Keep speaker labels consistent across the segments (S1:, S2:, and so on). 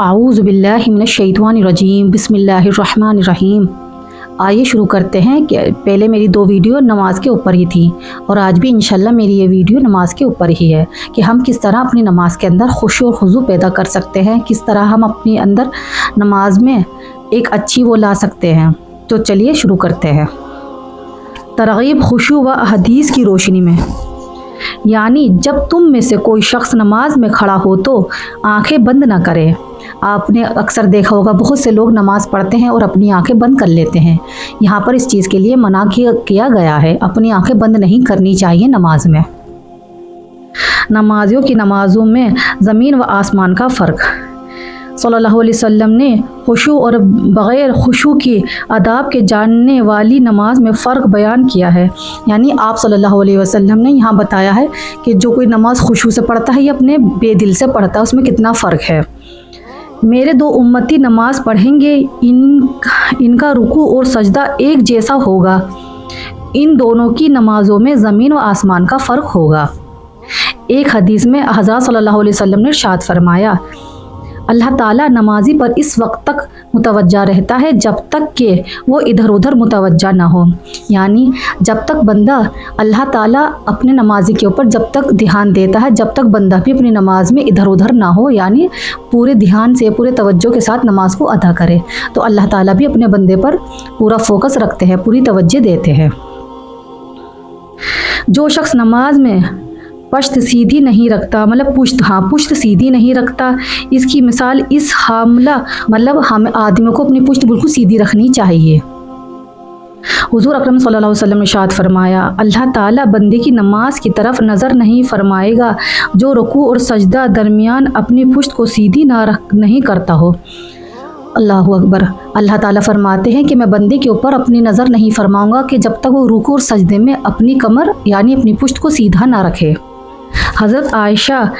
S1: आऊज़ु बिल्लाहि मिनश्शैतानिर्रजीम बिस्मिल्लाहिर्रहमानिर्रहीम। आइए शुरू करते हैं कि पहले मेरी 2 वीडियो नमाज के ऊपर ही थी और आज भी इंशाल्लाह मेरी ये वीडियो नमाज के ऊपर ही है कि हम किस तरह अपनी नमाज के अंदर खुशू और खुजू पैदा कर सकते हैं, किस तरह हम अपने अंदर नमाज में एक अच्छी वो ला सकते हैं। तो चलिए शुरू करते हैं। तरगीब खुशू व हदीस की रोशनी में, यानी जब तुम में से कोई शख्स नमाज में खड़ा हो तो आंखें बंद ना करे। आपने अक्सर देखा होगा बहुत से लोग नमाज पढ़ते हैं और अपनी आंखें बंद कर लेते हैं। यहाँ पर इस चीज़ के लिए मना किया गया है, अपनी आंखें बंद नहीं करनी चाहिए नमाज में। नमाजियों की नमाजों में ज़मीन व आसमान का फ़र्क। सल्लल्लाहु अलैहि वसल्लम ने खुशू और बग़ैर खुशू की आदाब के जानने वाली नमाज में फ़र्क बयान किया है। यानी आप सल्लल्लाहु अलैहि वसल्लम ने यहाँ बताया है कि जो कोई नमाज खुशू से पढ़ता है या अपने बेदिल से पढ़ता है, उसमें कितना फ़र्क है। मेरे 2 उम्मती नमाज पढ़ेंगे, इनका रुकू और सजदा एक जैसा होगा। इन दोनों की नमाज़ों में ज़मीन व आसमान का फ़र्क होगा। एक हदीस में हज़रत सल्लल्लाहु अलैहि वसल्लम ने इरशाद फरमाया, अल्लाह ताला नमाजी पर इस वक्त तक मुतवज्जा रहता है जब तक कि वो इधर उधर मुतवज्जा ना हो। यानी जब तक बंदा अल्लाह ताला अपने नमाजी के ऊपर जब तक ध्यान देता है, जब तक बंदा भी अपनी नमाज में इधर उधर ना हो, यानी पूरे ध्यान से पूरे तवज्जो के साथ नमाज को अदा करे, तो अल्लाह ताला भी अपने बंदे पर पूरा फोकस रखते हैं, पूरी तवज्जो देते हैं। जो शख्स नमाज में पश्त सीधी नहीं रखता, मतलब पुश्त सीधी नहीं रखता, इसकी मिसाल इस हामला, मतलब हम आदमियों को अपनी पुश्त बिल्कुल सीधी रखनी चाहिए। हुज़ूर अकरम सल्लल्लाहु अलैहि वसल्लम ने इरशाद फरमाया, अल्लाह ताला बंदे की नमाज की तरफ नज़र नहीं फरमाएगा जो रुकू और सजदा दरमियान अपनी पुश्त को सीधी नहीं करता हो। अल्लाहु अकबर। अल्लाह ताला फरमाते हैं कि मैं बंदे के ऊपर अपनी नज़र नहीं फरमाऊँगा कि जब तक वो रुकू और सजदे में अपनी कमर यानी अपनी पुश्त को सीधा ना रखे। हज़रत आयशा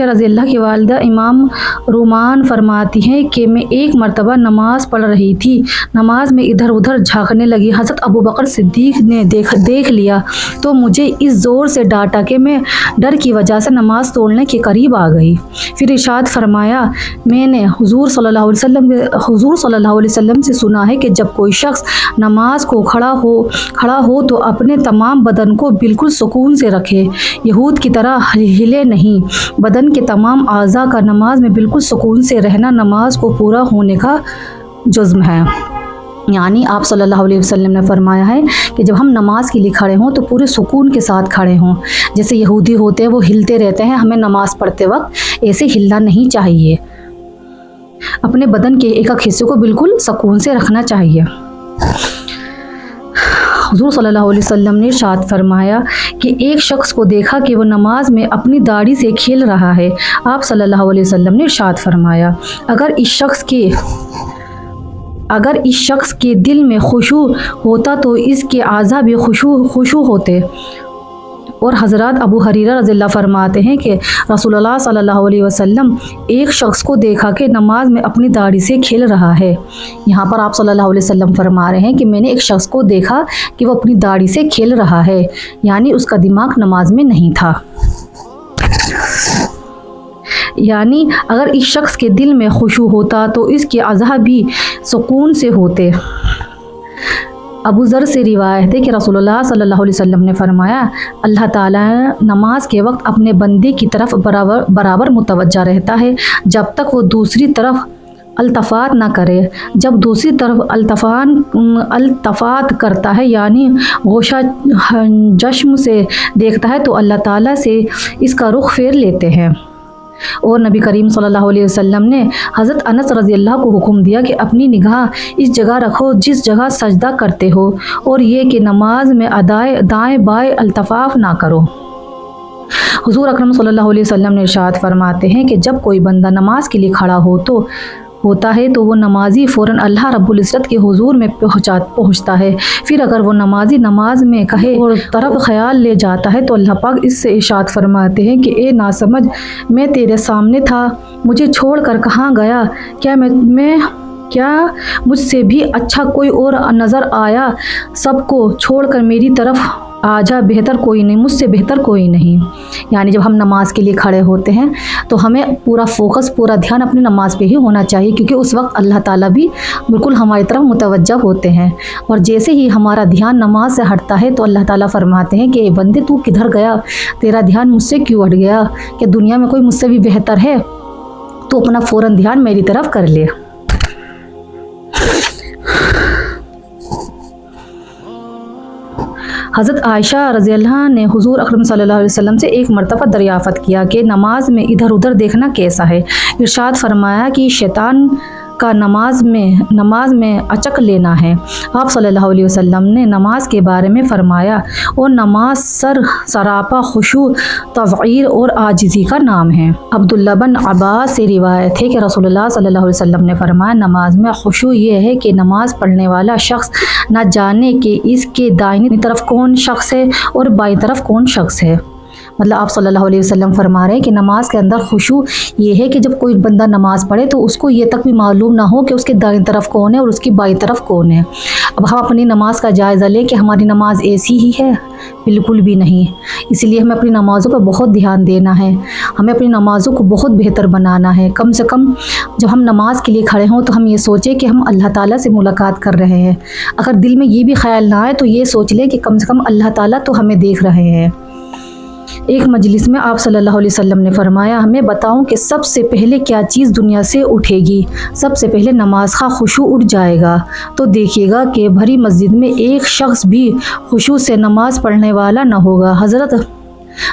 S1: रज़ी अल्लाह की वालिदा इमाम रुमान फरमाती हैं कि मैं एक मरतबा नमाज़ पढ़ रही थी, नमाज में इधर उधर झांकने लगी। हज़रत अबू बकर सिद्दीक़ ने देख लिया तो मुझे इस ज़ोर से डांटा कि मैं डर की वजह से नमाज तोड़ने के करीब आ गई। फिर इरशाद फरमाया, मैंने हुज़ूर सल्लल्लाहु अलैहि वसल्लम से सुना है कि जब कोई शख्स नमाज को खड़ा हो तो अपने तमाम बदन को बिल्कुल सुकून से रखे, यहूद की तरह हिले नहीं। बदन के तमाम आज़ा का नमाज में बिल्कुल सुकून से रहना नमाज को पूरा होने का जुज़्म है। यानी आप सल्लल्लाहु अलैहि वसल्लम ने फरमाया है कि जब हम नमाज के लिए खड़े हों तो पूरे सुकून के साथ खड़े हों। जैसे यहूदी होते हैं वो हिलते रहते हैं, हमें नमाज पढ़ते वक्त ऐसे हिलना नहीं चाहिए। अपने बदन के एक हिस्से को बिल्कुल सुकून से रखना चाहिए। हुज़ूर सल्लल्लाहु अलैहि वसल्लम ने इरशाद फरमाया कि एक शख्स को देखा कि वो नमाज में अपनी दाढ़ी से खेल रहा है। आप सल्लल्लाहु अलैहि वसल्लम ने इरशाद फरमाया, अगर इस शख्स के दिल में खुशू होता तो इसके आज़ा भी खुशू होते। और हज़रत अबू हुरैरा रज़ियल्लाहु फरमाते हैं कि रसूलुल्लाह सल्लल्लाहु अलैहि वसल्लम एक शख्स को देखा कि नमाज में अपनी दाढ़ी से खेल रहा है। यहाँ पर आप सल्लल्लाहु अलैहि वसल्लम फरमा रहे हैं कि मैंने एक शख्स को देखा कि वो अपनी दाढ़ी से खेल रहा है, यानी उसका दिमाग नमाज में नहीं था। यानी अगर इस शख्स के दिल में खुशू होता तो इसके अज़ा भी सुकून से होते। अबू ज़र से रिवायत है कि रसूलुल्लाह सल्लल्लाहु अलैहि वसल्लम ने फरमाया, अल्लाह ताला नमाज के वक्त अपने बंदे की तरफ बराबर मुतवज्जा रहता है जब तक वो दूसरी तरफ अल्तफ़ात ना करे। जब दूसरी तरफ अल्तफ़ात करता है यानी गोशा जश्म से देखता है तो अल्लाह ताला से इसका रुख फेर लेते हैं। और नबी करीम सल्लल्लाहु अलैहि वसल्लम ने हज़रत अनस रज़ी अल्लाह को हुक्म दिया कि अपनी निगाह इस जगह रखो जिस जगह सजदा करते हो, और ये कि नमाज में दाएं बाएं अल्तफ़ाफ़ ना करो। हुज़ूर अकरम सल्लल्लाहु अलैहि वसल्लम ने इरशाद फरमाते हैं कि जब कोई बंदा नमाज के लिए खड़ा होता है तो वो नमाजी फ़ौरन अल्लाह रब्बुल इज़्ज़त के हुजूर में पहुँचता है। फिर अगर वो नमाजी नमाज में कहे और तरफ ख्याल ले जाता है तो अल्लाह पाक इससे इरशाद फरमाते हैं कि ए नासमझ, मैं तेरे सामने था, मुझे छोड़ कर कहाँ गया? क्या मुझसे भी अच्छा कोई और नज़र आया? सबको छोड़कर मेरी तरफ आजा बेहतर कोई नहीं, मुझसे बेहतर कोई नहीं। यानी जब हम नमाज के लिए खड़े होते हैं तो हमें पूरा फोकस, पूरा ध्यान अपनी नमाज पे ही होना चाहिए, क्योंकि उस वक्त अल्लाह ताला भी बिल्कुल हमारी तरफ मुतवज्जह होते हैं। और जैसे ही हमारा ध्यान नमाज से हटता है तो अल्लाह ताला फरमाते हैं कि बंदे तू किधर गया, तेरा ध्यान मुझसे क्यों हट गया, कि दुनिया में कोई मुझसे भी बेहतर है, तो अपना फ़ौरन ध्यान मेरी तरफ कर ले। हज़रत आयशा रज़ी अल्लाह ने हुज़ूर अकरम सल्लल्लाहु अलैहि वसल्लम से एक मरतबा दरियाफ़त किया कि नमाज में इधर उधर देखना कैसा है। इरशाद फरमाया कि शैतान का नमाज में अचक लेना है। आप सल्लल्लाहु अलैहि वसल्लम ने नमाज के बारे में फ़रमाया, और नमाज सरापा खुशू, तवईर और आजिज़ी का नाम है। अब्दुल्ला बिन अब्बास से रिवायत है कि रसूलुल्लाह सल्लल्लाहु अलैहि वसल्लम ने फरमाया, नमाज में खुशू ये है कि नमाज पढ़ने वाला शख्स न जाने कि इसके दाहिनी तरफ कौन शख्स है और बाईं तरफ कौन शख्स है। मतलब आप सल्लल्लाहु अलैहि वसल्लम फरमा रहे हैं कि नमाज के अंदर खुशू ये है कि जब कोई बंदा नमाज पढ़े तो उसको ये तक भी मालूम ना हो कि उसके दाईं तरफ कौन है और उसकी बाईं तरफ कौन है। अब हम अपनी नमाज का जायज़ा लें कि हमारी नमाज ऐसी ही है, बिल्कुल भी नहीं। इसलिए हमें अपनी नमाज़ों पर बहुत ध्यान देना है, हमें अपनी नमाज़ों को बहुत बेहतर बनाना है। कम से कम जब हम नमाज के लिए खड़े हों तो हम ये सोचें कि हम अल्लाह ताला से मुलाकात कर रहे हैं। अगर दिल में ये भी ख्याल ना आए तो ये सोच लें कि कम से कम अल्लाह ताला तो हमें देख रहे हैं। एक मजलिस में आप सल्लल्लाहु अलैहि वसल्लम ने फरमाया, हमें बताऊं कि सबसे पहले क्या चीज़ दुनिया से उठेगी। सबसे पहले नमाज का खुशू उठ जाएगा, तो देखिएगा कि भरी मस्जिद में एक शख्स भी खुशू से नमाज पढ़ने वाला न होगा। हज़रत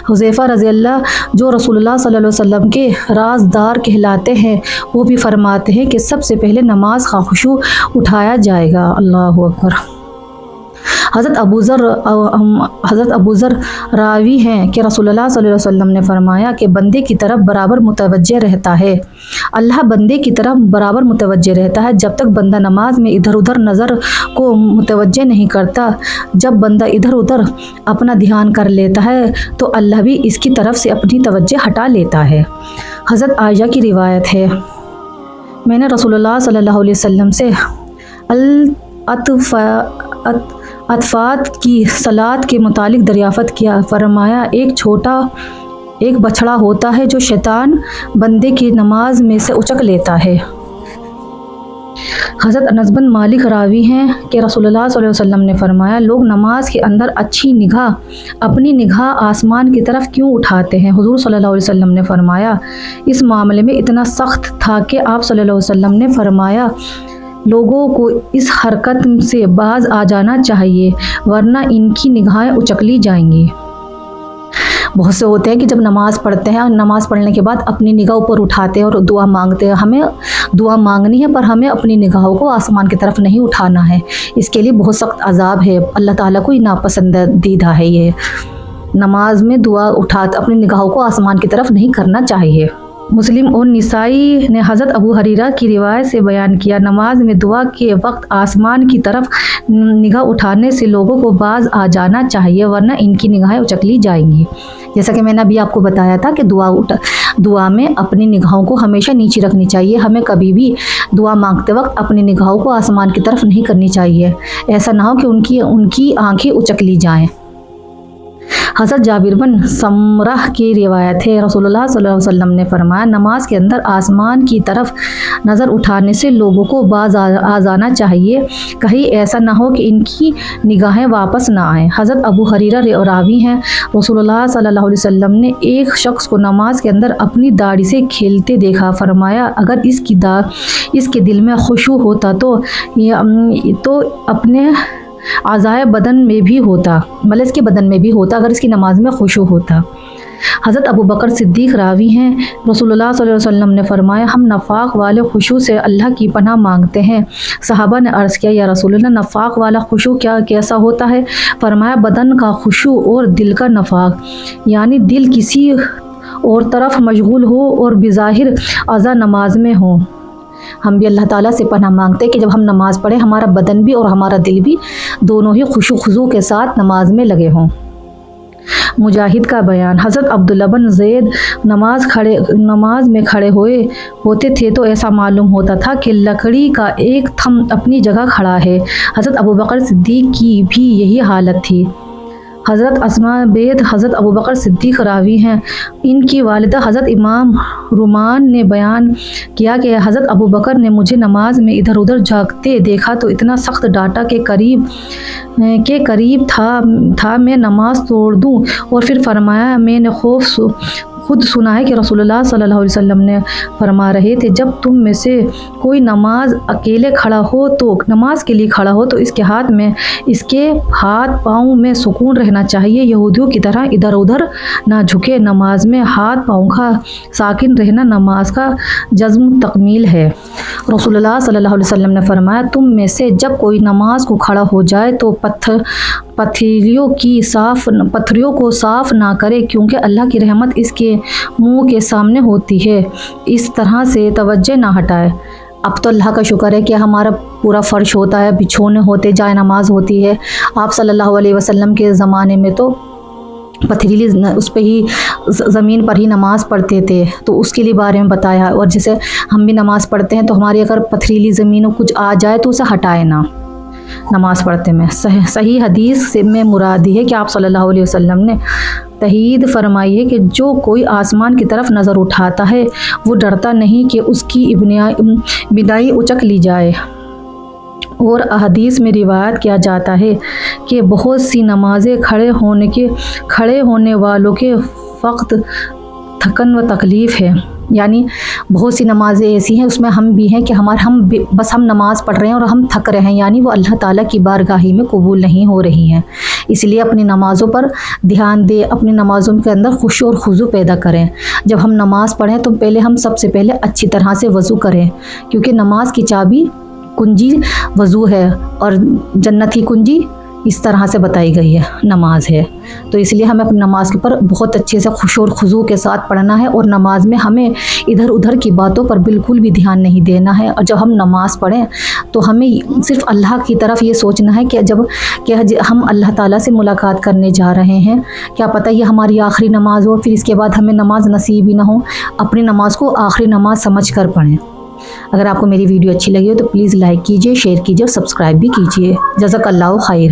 S1: हुज़ैफ़ा रज़ी अल्लाह जो रसूलुल्लाह सल्लल्लाहु अलैहि वसल्लम के राज़दार कहलाते हैं, वो भी फरमाते हैं कि सबसे पहले नमाज का खुशू उठाया जाएगा। अल्लाहु अकबर। हज़रत अबू ज़र रावी हैं कि रसूलुल्लाह सल्लल्लाहु अलैहि वसल्लम ने फरमाया कि बंदे की तरफ बराबर मुतवज्जे रहता है, अल्लाह बंदे की तरफ बराबर मुतवज्जे रहता है जब तक बंदा नमाज में इधर उधर नज़र को मुतवज्जे नहीं करता। जब बंदा इधर उधर अपना ध्यान कर लेता है तो अल्लाह भी इसकी तरफ से अपनी तवज्जे हटा लेता है। हज़रत आयशा की रिवायत है, मैंने रसूलुल्लाह सल्लल्लाहु अलैहि वसल्लम से अतफ़ात की सलात के मुतालिक दरियाफ़त किया। फरमाया, एक बछड़ा होता है जो शैतान बंदे की नमाज में से उचक लेता है। हज़रत अनस बिन मालिक रावी हैं कि रसूलुल्लाह सल्लल्लाहु अलैहि वसल्लम ने फरमाया, लोग नमाज के अंदर अपनी निगाह आसमान की तरफ क्यों उठाते हैं। हुज़ूर सल्लल्लाहु अलैहि वसल्लम ने फरमाया, इस मामले में इतना सख्त था कि आप सल्लल्लाहु अलैहि वसल्लम ने फरमाया, लोगों को इस हरकत से बाज आ जाना चाहिए वरना इनकी निगाहें उचकली जाएंगी। बहुत से होते हैं कि जब नमाज़ पढ़ते हैं, नमाज़ पढ़ने के बाद अपनी निगाह ऊपर उठाते हैं और दुआ मांगते हैं। हमें दुआ मांगनी है पर हमें अपनी निगाहों को आसमान की तरफ नहीं उठाना है। इसके लिए बहुत सख्त अजाब है, अल्लाह ताला को ही नापसंदीदा है ये। नमाज में दुआ उठाते अपनी निगाहों को आसमान की तरफ नहीं करना चाहिए। मुस्लिम और निसाई ने हज़रत अबू हरीरा की रिवायत से बयान किया, नमाज में दुआ के वक्त आसमान की तरफ निगाह उठाने से लोगों को बाज आ जाना चाहिए वरना इनकी निगाहें उचकली जाएंगी। जैसा कि मैंने अभी आपको बताया था कि दुआ में अपनी निगाहों को हमेशा नीचे रखनी चाहिए। हमें कभी भी दुआ मांगते वक्त अपनी निगाहों को आसमान की तरफ नहीं करनी चाहिए। ऐसा ना हो कि उनकी आँखें उचकली जाएँ। हज़रत जाबिर बिन समराह की रिवायत है, रसूलुल्लाह सल्लल्लाहु अलैहि वसल्लम ने फरमाया, नमाज के अंदर आसमान की तरफ नज़र उठाने से लोगों को बाज आ जाना चाहिए, कहीं ऐसा ना हो कि इनकी निगाहें वापस ना आएँ। हज़रत अबू हरीरा रावी हैं, रसूलुल्लाह सल्लल्लाहु अलैहि वसल्लम ने एक शख्स को नमाज के अंदर अपनी दाढ़ी से खेलते देखा। फरमाया, अगर इसके दिल में खुशू होता तो अपने आज़ाए बदन में भी होता, मतलब इसके बदन में भी होता अगर इसकी नमाज में खुशू होता। हज़रत अबू बकर सिद्दीक़ रावी हैं, रसूलुल्लाह सल्लल्लाहु अलैहि वसल्लम ने फरमाया, हम नफाक वाले खुशू से अल्लाह की पनाह मांगते हैं। सहाबा ने अर्ज़ किया, या रसूलुल्लाह, नफाक वाला खुशू कैसा होता है। फरमाया, बदन का खुशू और दिल का नफाक, यानी दिल किसी और तरफ मशगूल हो और बिज़ाहिर अज़ा नमाज में हो। हम भी अल्लाह ताला से पनाह मांगते हैं कि जब हम नमाज़ पढ़ें हमारा बदन भी और हमारा दिल भी दोनों ही खुशू खुजू के साथ नमाज में लगे हों। मुजाहिद का बयान, हज़रत अब्दुल्ला बिन ज़ैद नमाज में खड़े होते थे तो ऐसा मालूम होता था कि लकड़ी का एक थंब अपनी जगह खड़ा है। हज़रत अबू बकर सिद्दीक़ की भी यही हालत थी। حضرت اسما بید حضرت ابو بکر صدیق راوی ہیں، ان کی والدہ حضرت امام رومان نے بیان کیا کہ حضرت ابو بکر نے مجھے نماز میں ادھر ادھر جھانکتے دیکھا تو اتنا سخت ڈانٹا کہ قریب تھا میں نماز توڑ دوں، اور پھر فرمایا میں نے خود سنا ہے کہ رسول اللہ صلی اللہ علیہ وسلم نے فرما رہے تھے جب تم میں سے کوئی نماز اکیلے کھڑا ہو تو نماز کے لیے کھڑا ہو تو اس کے ہاتھ پاؤں میں سکون رہنا چاہیے، یہودیوں کی طرح ادھر ادھر نہ جھکے، نماز میں ہاتھ پاؤں کا ساکن رہنا نماز کا جزم تکمیل ہے۔ رسول اللہ صلی اللہ علیہ وسلم نے فرمایا تم میں سے جب کوئی نماز کو کھڑا ہو جائے تو پتھریوں کو صاف نہ کرے، کیونکہ اللہ کی رحمت اس کے منہ کے سامنے ہوتی ہے، اس طرح سے توجہ نہ ہٹائے۔ اب تو اللہ کا شکر ہے کہ ہمارا پورا فرش ہوتا ہے، بچھونے ہوتے، جائے نماز ہوتی ہے۔ آپ صلی اللہ علیہ وسلم کے زمانے میں تو پتھریلی اس پہ ہی زمین پر ہی نماز پڑھتے تھے، تو اس کے لیے بارے میں بتایا، اور جیسے ہم بھی نماز پڑھتے ہیں تو ہماری اگر پتھریلی زمین کچھ آ جائے تو اسے ہٹائے نہ نماز پڑھتے میں۔ صحیح حدیث سے میں مراد ہے کہ آپ صلی اللہ علیہ وسلم نے تائید فرمائی ہے کہ جو کوئی آسمان کی طرف نظر اٹھاتا ہے وہ ڈرتا نہیں کہ اس کی بینائی اچک لی جائے، اور احادیث میں روایت کیا جاتا ہے کہ بہت سی نمازیں کھڑے ہونے والوں کے وقت تھکن و تکلیف ہے، یعنی بہت سی نمازیں ایسی ہیں اس میں ہم بھی ہیں کہ ہم نماز پڑھ رہے ہیں اور ہم تھک رہے ہیں، یعنی وہ اللہ تعالیٰ کی بارگاہ میں قبول نہیں ہو رہی ہیں۔ اس لیے اپنی نمازوں پر دھیان دیں، اپنی نمازوں کے اندر خشوع اور خضوع پیدا کریں۔ جب ہم نماز پڑھیں تو سب سے پہلے اچھی طرح سے وضو کریں، کیونکہ نماز کی چابی کنجی وضو ہے، اور جنت کی کنجی اس طرح سے بتائی گئی ہے نماز ہے۔ تو اس لیے ہمیں اپنی نماز کے اوپر بہت اچھے سے خشوع اور خضوع کے ساتھ پڑھنا ہے، اور نماز میں ہمیں ادھر ادھر کی باتوں پر بالکل بھی دھیان نہیں دینا ہے۔ اور جب ہم نماز پڑھیں تو ہمیں صرف اللہ کی طرف یہ سوچنا ہے کہ ہم اللہ تعالیٰ سے ملاقات کرنے جا رہے ہیں، کیا پتہ یہ ہماری آخری نماز ہو، پھر اس کے بعد ہمیں نماز نصیب ہی نہ ہو۔ اپنی نماز کو آخری نماز سمجھ کر پڑھیں۔ اگر آپ کو میری ویڈیو اچھی لگی ہو تو پلیز لائک کیجیے، شیئر کیجیے اور سبسکرائب بھی کیجیے۔ جزاک اللہ خیر۔